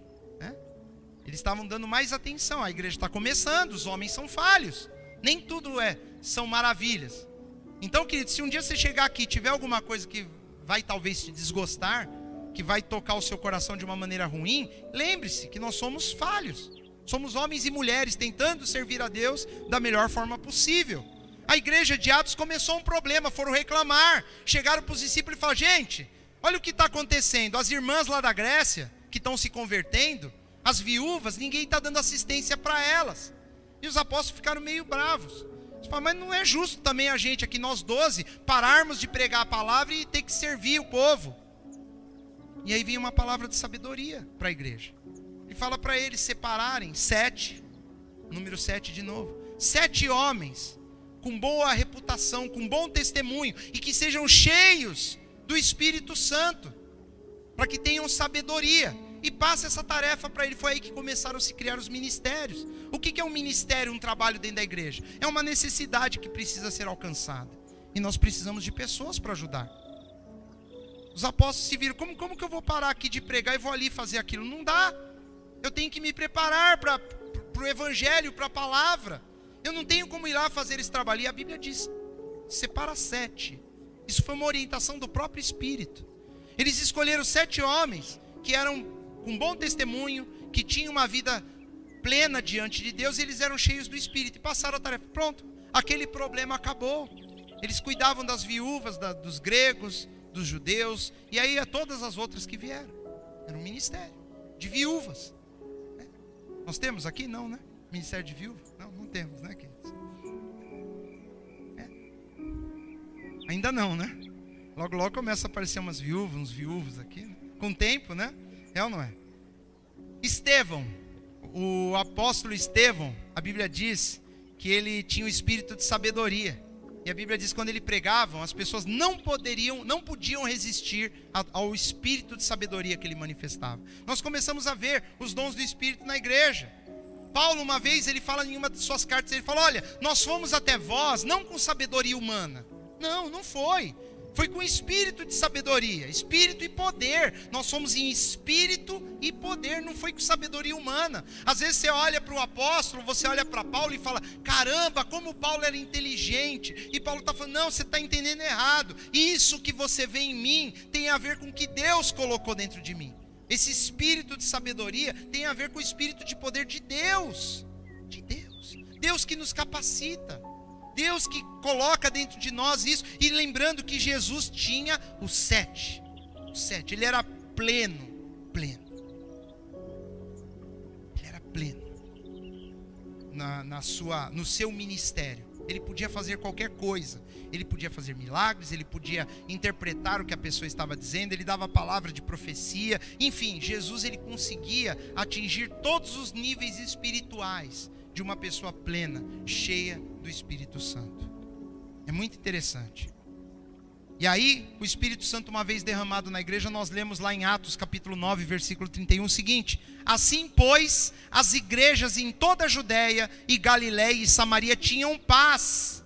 [SPEAKER 1] Eles estavam dando mais atenção. A igreja está começando, os homens são falhos. Nem tudo são maravilhas. Então, querido, se um dia você chegar aqui e tiver alguma coisa que vai talvez te desgostar, que vai tocar o seu coração de uma maneira ruim, lembre-se que nós somos falhos. Somos homens e mulheres tentando servir a Deus da melhor forma possível. A igreja de Atos começou um problema, foram reclamar. Chegaram para os discípulos e falaram, gente, olha o que está acontecendo. As irmãs lá da Grécia, que estão se convertendo, as viúvas, ninguém está dando assistência para elas. E os apóstolos ficaram meio bravos. Eles falaram, mas não é justo também a gente aqui, nós 12, pararmos de pregar a palavra e ter que servir o povo. E aí vem uma palavra de sabedoria para a igreja. E fala para eles separarem 7, número 7 de novo, 7 homens com boa reputação, com bom testemunho, e que sejam cheios do Espírito Santo, para que tenham sabedoria. E passa essa tarefa para ele. Foi aí que começaram a se criar os ministérios. O que é um ministério, um trabalho dentro da igreja? É uma necessidade que precisa ser alcançada. E nós precisamos de pessoas para ajudar. Os apóstolos se viram, como que eu vou parar aqui de pregar e vou ali fazer aquilo? Não dá. Eu tenho que me preparar para o evangelho, para a palavra. Eu não tenho como ir lá fazer esse trabalho. E a Bíblia diz, separa 7. Isso foi uma orientação do próprio Espírito. Eles escolheram 7 homens que eram com bom testemunho, que tinham uma vida plena diante de Deus, e eles eram cheios do Espírito, e passaram a tarefa. Pronto, aquele problema acabou. Eles cuidavam das viúvas, dos gregos, dos judeus, e aí a todas as outras que vieram. Era um ministério de viúvas. Nós temos aqui? Não, né? Ministério de viúva? Não temos, né, queridos? Ainda não, né? Logo, logo começa a aparecer umas viúvas, uns viúvos aqui, né? Com o tempo, né? É ou não é? Estevão, o apóstolo Estevão, a Bíblia diz que ele tinha o espírito de sabedoria. E a Bíblia diz que quando ele pregava, as pessoas não podiam resistir ao espírito de sabedoria que ele manifestava. Nós começamos a ver os dons do Espírito na igreja. Paulo, uma vez, ele fala em uma de suas cartas, ele fala, olha, nós fomos até vós, não com sabedoria humana. Não foi. Foi com espírito de sabedoria, espírito e poder. Nós somos em espírito e poder, não foi com sabedoria humana. Às vezes você olha para o apóstolo, você olha para Paulo e fala, caramba, como Paulo era inteligente. E Paulo está falando, não, você está entendendo errado. Isso que você vê em mim tem a ver com o que Deus colocou dentro de mim. Esse espírito de sabedoria tem a ver com o espírito de poder de Deus. De Deus. Deus que nos capacita. Deus que coloca dentro de nós isso. E lembrando que Jesus tinha os 7. Ele era pleno. Ele era pleno no seu ministério. Ele podia fazer qualquer coisa. Ele podia fazer milagres, ele podia interpretar o que a pessoa estava dizendo, ele dava palavra de profecia. Enfim, Jesus ele conseguia atingir todos os níveis espirituais de uma pessoa plena, cheia do Espírito Santo. É muito interessante. E aí, o Espírito Santo, uma vez derramado na igreja, nós lemos lá em Atos capítulo 9, versículo 31, o seguinte: assim, pois, as igrejas em toda a Judéia e Galiléia e Samaria tinham paz,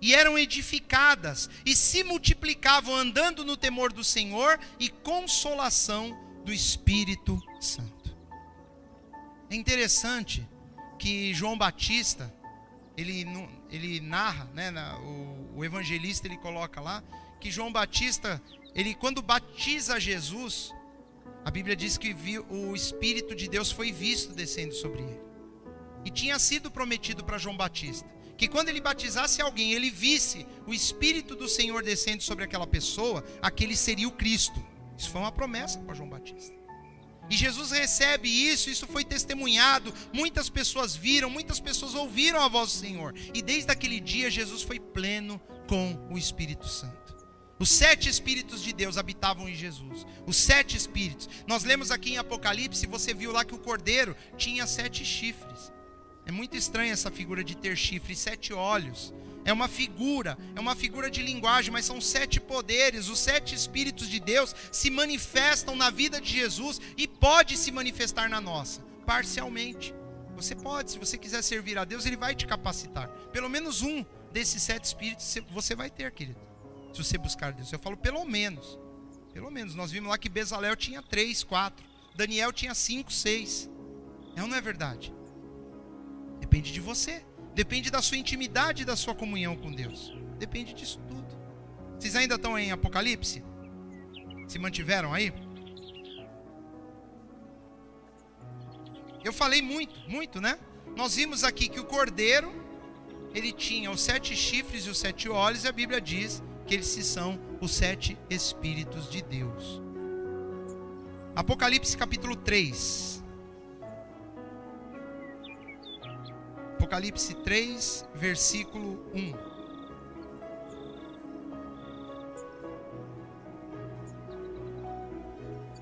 [SPEAKER 1] e eram edificadas, e se multiplicavam, andando no temor do Senhor e consolação do Espírito Santo. É interessante que João Batista, ele narra, né, o evangelista, ele coloca lá, que João Batista, ele quando batiza Jesus, a Bíblia diz que o Espírito de Deus foi visto descendo sobre ele. E tinha sido prometido para João Batista, que quando ele batizasse alguém, ele visse o Espírito do Senhor descendo sobre aquela pessoa, aquele seria o Cristo. Isso foi uma promessa para João Batista. E Jesus recebe isso foi testemunhado, muitas pessoas viram, muitas pessoas ouviram a voz do Senhor. E desde aquele dia Jesus foi pleno com o Espírito Santo. Os 7 Espíritos de Deus habitavam em Jesus. Os 7 Espíritos. Nós lemos aqui em Apocalipse, você viu lá que o cordeiro tinha 7 chifres. É muito estranha essa figura de ter chifres, 7 olhos. É uma figura de linguagem, mas são 7 poderes. Os 7 Espíritos de Deus se manifestam na vida de Jesus e pode se manifestar na nossa, parcialmente. Você pode, se você quiser servir a Deus, Ele vai te capacitar. Pelo menos um desses 7 Espíritos você vai ter, querido. Se você buscar Deus, eu falo pelo menos. Pelo menos, nós vimos lá que Bezalel tinha 3, 4. Daniel tinha 5, 6. É ou não é verdade? Depende de você. Depende da sua intimidade e da sua comunhão com Deus. Depende disso tudo. Vocês ainda estão em Apocalipse? Se mantiveram aí? Eu falei muito, né? Nós vimos aqui que o cordeiro, ele tinha os 7 chifres e os 7 olhos, e a Bíblia diz que eles são os 7 Espíritos de Deus. Apocalipse capítulo 3. Apocalipse 3, versículo 1.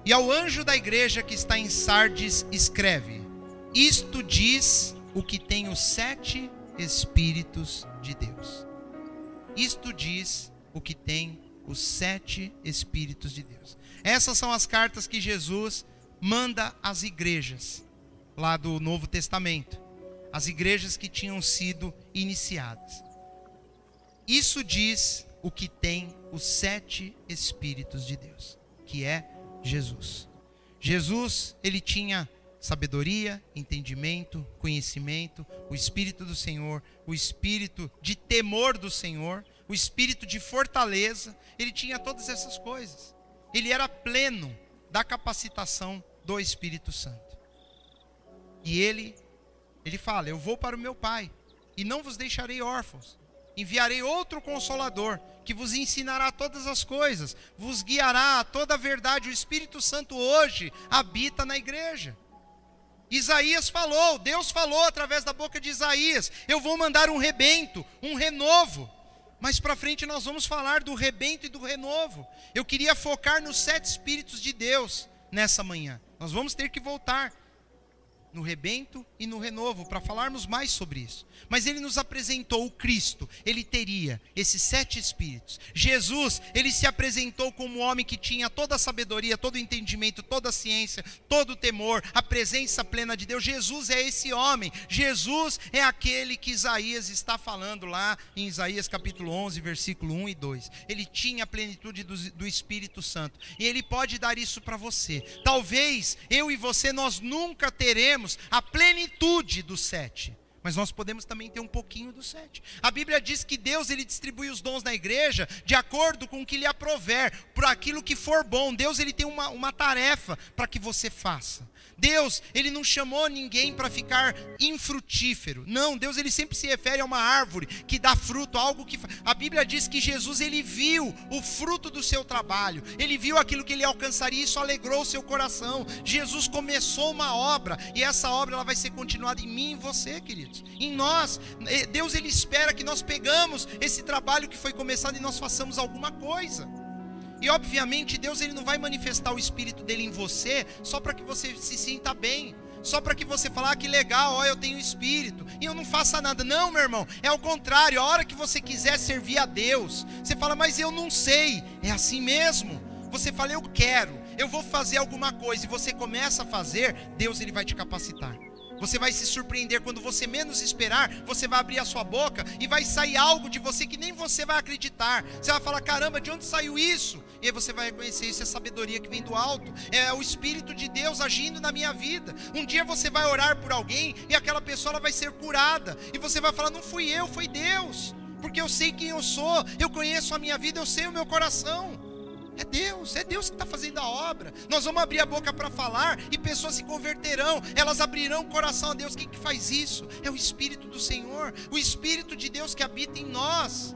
[SPEAKER 1] E ao anjo da igreja que está em Sardes escreve: isto diz o que tem os 7 Espíritos de Deus. Isto diz o que tem os 7 Espíritos de Deus. Essas são as cartas que Jesus manda às igrejas lá do Novo Testamento. As igrejas que tinham sido iniciadas. Isso diz o que tem os 7 Espíritos de Deus, que é Jesus. Jesus, ele tinha sabedoria, entendimento, conhecimento, o Espírito do Senhor, o Espírito de temor do Senhor, o Espírito de fortaleza. Ele tinha todas essas coisas. Ele era pleno da capacitação do Espírito Santo. E ele fala: eu vou para o meu Pai e não vos deixarei órfãos. Enviarei outro Consolador que vos ensinará todas as coisas, vos guiará a toda a verdade. O Espírito Santo hoje habita na igreja. Isaías falou, Deus falou através da boca de Isaías: eu vou mandar um rebento, um renovo. Mais para frente nós vamos falar do rebento e do renovo. Eu queria focar nos 7 Espíritos de Deus nessa manhã. Nós vamos ter que voltar no rebento e no renovo, para falarmos mais sobre isso. Mas ele nos apresentou o Cristo, ele teria esses 7 Espíritos. Jesus, ele se apresentou como um homem que tinha toda a sabedoria, todo o entendimento, toda a ciência, todo o temor, a presença plena de Deus. Jesus é esse homem. Jesus é aquele que Isaías está falando lá em Isaías capítulo 11, versículo 1 e 2. Ele tinha a plenitude do Espírito Santo, e ele pode dar isso para você. Talvez eu e você, nós nunca teremos a plenitude dos 7, mas nós podemos também ter um pouquinho dos 7. A Bíblia diz que Deus, ele distribui os dons na igreja de acordo com o que lhe aprover, por aquilo que for bom. Deus, ele tem uma tarefa para que você faça. Deus, ele não chamou ninguém para ficar infrutífero. Não, Deus, ele sempre se refere a uma árvore que dá fruto, algo que... A Bíblia diz que Jesus, ele viu o fruto do seu trabalho, ele viu aquilo que ele alcançaria, e isso alegrou o seu coração. Jesus começou uma obra, e essa obra, ela vai ser continuada em mim e em você, queridos, em nós. Deus, ele espera que nós pegamos esse trabalho que foi começado e nós façamos alguma coisa. E obviamente Deus, ele não vai manifestar o Espírito dele em você só para que você se sinta bem, só para que você fale, que legal, ó, eu tenho espírito, e eu não faça nada. Não, meu irmão, é o contrário. A hora que você quiser servir a Deus, você fala, mas eu não sei. É assim mesmo. Você fala, eu quero, eu vou fazer alguma coisa, e você começa a fazer, Deus ele vai te capacitar. Você vai se surpreender, quando você menos esperar, você vai abrir a sua boca e vai sair algo de você que nem você vai acreditar. Você vai falar, caramba, de onde saiu isso? E aí você vai reconhecer, isso é sabedoria que vem do alto, é o Espírito de Deus agindo na minha vida. Um dia você vai orar por alguém e aquela pessoa ela vai ser curada, e você vai falar, não fui eu, foi Deus, porque eu sei quem eu sou, eu conheço a minha vida, eu sei o meu coração. É Deus que está fazendo a obra. Nós vamos abrir a boca para falar e pessoas se converterão, elas abrirão o coração a Deus. Quem que faz isso? É o Espírito do Senhor, o Espírito de Deus que habita em nós.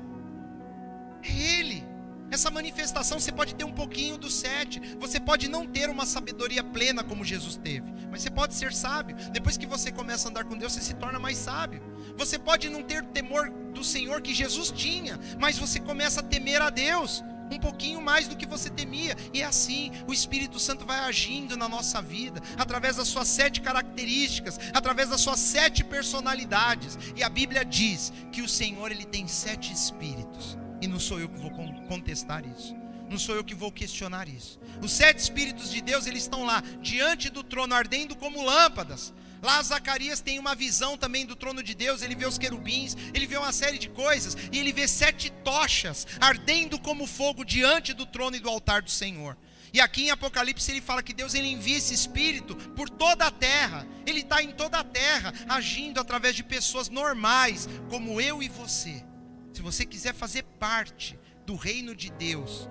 [SPEAKER 1] É Ele. Essa manifestação, você pode ter um pouquinho do 7, você pode não ter uma sabedoria plena como Jesus teve, mas você pode ser sábio. Depois que você começa a andar com Deus, você se torna mais sábio. Você pode não ter temor do Senhor que Jesus tinha, mas você começa a temer a Deus um pouquinho mais do que você temia, e assim o Espírito Santo vai agindo na nossa vida, através das suas 7 características, através das suas 7 personalidades. E a Bíblia diz que o Senhor ele tem 7 espíritos, e não sou eu que vou contestar isso, não sou eu que vou questionar isso. Os 7 espíritos de Deus, eles estão lá, diante do trono, ardendo como lâmpadas. Lá Zacarias tem uma visão também do trono de Deus, ele vê os querubins, ele vê uma série de coisas, e ele vê 7 tochas ardendo como fogo diante do trono e do altar do Senhor. E aqui em Apocalipse ele fala que Deus ele envia esse Espírito por toda a terra, ele está em toda a terra, agindo através de pessoas normais, como eu e você. Se você quiser fazer parte do reino de Deus,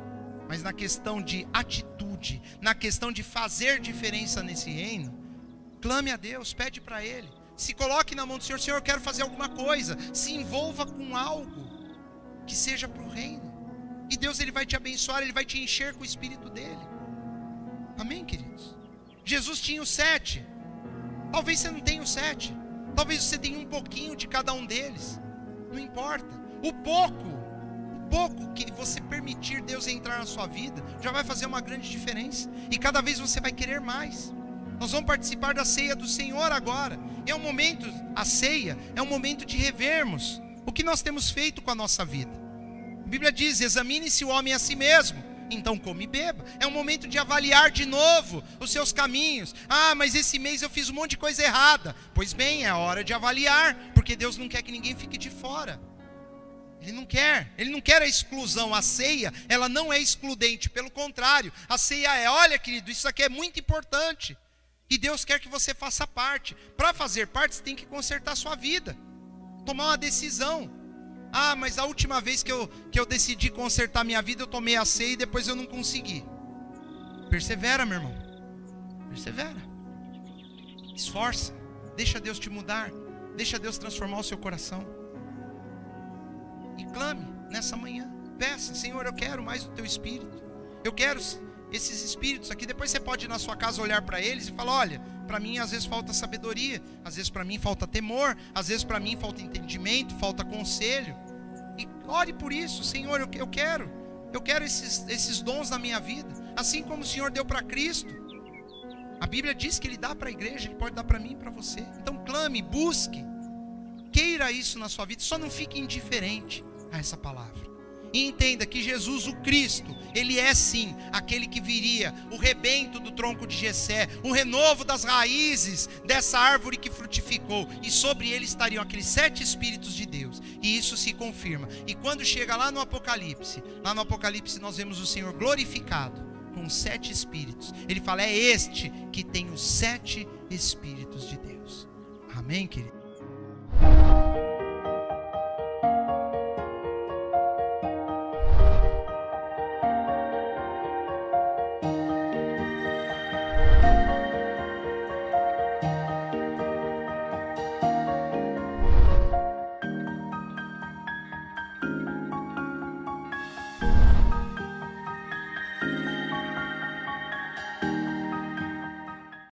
[SPEAKER 1] mas na questão de atitude, na questão de fazer diferença nesse reino, clame a Deus, pede para Ele, se coloque na mão do Senhor. Senhor, eu quero fazer alguma coisa, se envolva com algo que seja para o reino, e Deus ele vai te abençoar, Ele vai te encher com o Espírito dEle. Amém, queridos? Jesus tinha os 7, talvez você não tenha os 7, talvez você tenha um pouquinho de cada um deles, não importa, o pouco que você permitir Deus entrar na sua vida, já vai fazer uma grande diferença, e cada vez você vai querer mais. Nós vamos participar da ceia do Senhor agora. É um momento, a ceia é um momento de revermos o que nós temos feito com a nossa vida. A Bíblia diz, examine-se o homem a si mesmo, então come e beba. É um momento de avaliar de novo os seus caminhos. Ah, mas esse mês eu fiz um monte de coisa errada. Pois bem, é a hora de avaliar, porque Deus não quer que ninguém fique de fora. Ele não quer a exclusão. A ceia, ela não é excludente, pelo contrário, a ceia é, olha querido, isso aqui é muito importante, e Deus quer que você faça parte. Para fazer parte, você tem que consertar a sua vida, tomar uma decisão. Ah, mas a última vez que eu decidi consertar minha vida, eu tomei a ceia e depois eu não consegui. Persevera, meu irmão, persevera, esforça, deixa Deus te mudar, deixa Deus transformar o seu coração, e clame nessa manhã, peça, Senhor, eu quero mais do teu Espírito, eu quero esses espíritos aqui. Depois você pode ir na sua casa olhar para eles e falar, olha, para mim às vezes falta sabedoria, às vezes para mim falta temor, às vezes para mim falta entendimento, falta conselho, e ore por isso. Senhor, eu quero esses dons na minha vida, assim como o Senhor deu para Cristo. A Bíblia diz que Ele dá para a igreja, Ele pode dar para mim e para você. Então clame, busque, queira isso na sua vida, só não fique indiferente a essa palavra. E entenda que Jesus, o Cristo, Ele é sim aquele que viria, o rebento do tronco de Jessé, um renovo das raízes dessa árvore que frutificou, e sobre ele estariam aqueles 7 Espíritos de Deus, e isso se confirma. E quando chega lá no Apocalipse nós vemos o Senhor glorificado com 7 Espíritos. Ele fala, é este que tem os 7 Espíritos de Deus. Amém, querido?